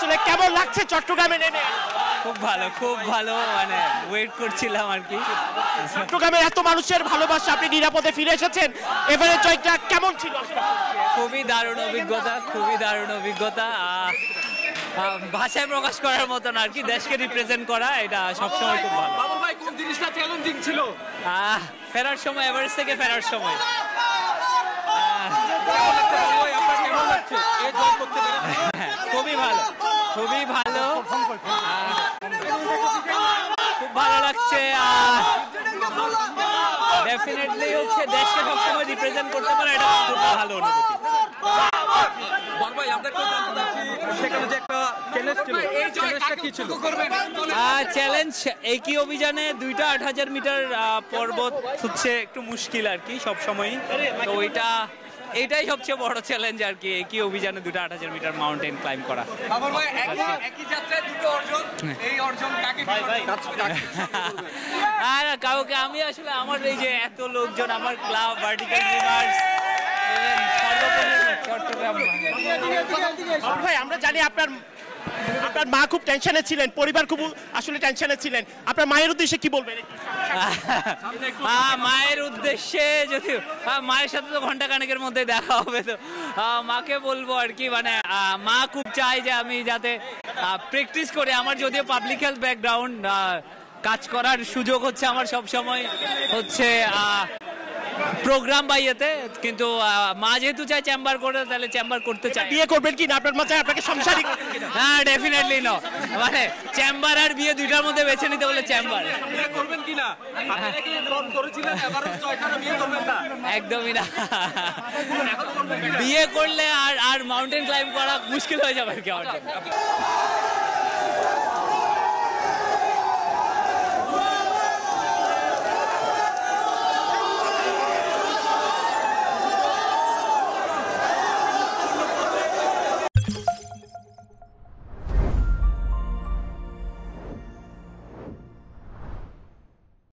আসলে কেমন লাগছে চট্টগ্রামে নেমে? খুব ভালো, মানে ওয়েট করছিলাম আর কি। চট্টগ্রামের এত মানুষের ভালোবাসা, আপনি নিরাপদে ফিরে এসেছেন, এবারে জয়টা কেমন ছিল? খুবই দারুণ অভিজ্ঞতা, ভাষায় প্রকাশ করার মতো না আর কি। দেশকে রিপ্রেজেন্ট করা এটা সবসময় খুব ভালো। বাবুল ভাই, কোন জিনিসটা চ্যালেঞ্জিং ছিল? ফেরার সময়, এভারেস্ট থেকে ফেরার সময়। খুবই ভালো, খুব ভালো লাগছে। ডেফিনেটলি হচ্ছে দেশকে সবসময় রিপ্রেজেন্ট করতে পারে, এটা খুব ভালো অনুভূতি। চ্যালেঞ্জ একই অভিযানে 2টা 8000 মিটার পর্বত হচ্ছে একটু মুশকিল আর কি সবসময়ই, তো এইটাই সবচেয়ে বড় চ্যালেঞ্জ আর কি, একই অভিযানে 2টা 8000 মিটার মাউন্টেন ক্লাইম্ব করা। আর কাউকে আমি আসলে আমার এই যে এত লোকজন, আমার ক্লাব ভার্টিক্যাল রিভার্স, চট্টগ্রাম। ভাই আমরা জানি আপনার মা খুব টেনশনে ছিলেন, পরিবার খুব আসলে টেনশনে ছিলেন, আপনার মায়ের উদ্দেশ্যে কি বলবেন? মায়ের উদ্দেশ্যে যদি মায়ের সাথে তো ঘন্টা খানেকের মধ্যে দেখা হবে, তো মাকে বলবো আর কি, মানে মা খুব চায় যে আমি যাতে প্র্যাকটিস করে। আমার যদিও পাবলিক হেলথ ব্যাকগ্রাউন্ড, কাজ করার সুযোগ হচ্ছে আমার সব সময় হচ্ছে প্রোগ্রাম বা ইয়েতে, কিন্তু মা যেহেতু চায় চেম্বার করে, তাহলে চেম্বার করতে চায়। বিয়ে করবেন কি না আপনার মা চায় আপনাকে সংসারিক? হ্যাঁ, ডেফিনেটলি নো, মানে চেম্বার আর বিয়ে দুইটার মধ্যে বেছে নিতে বলে চেম্বার। করবেন কি না? একদমই না, বিয়ে করলে আর মাউন্টেন ক্লাইম্ব করা মুশকিল হয়ে যাবে আর কি আমার জন্য।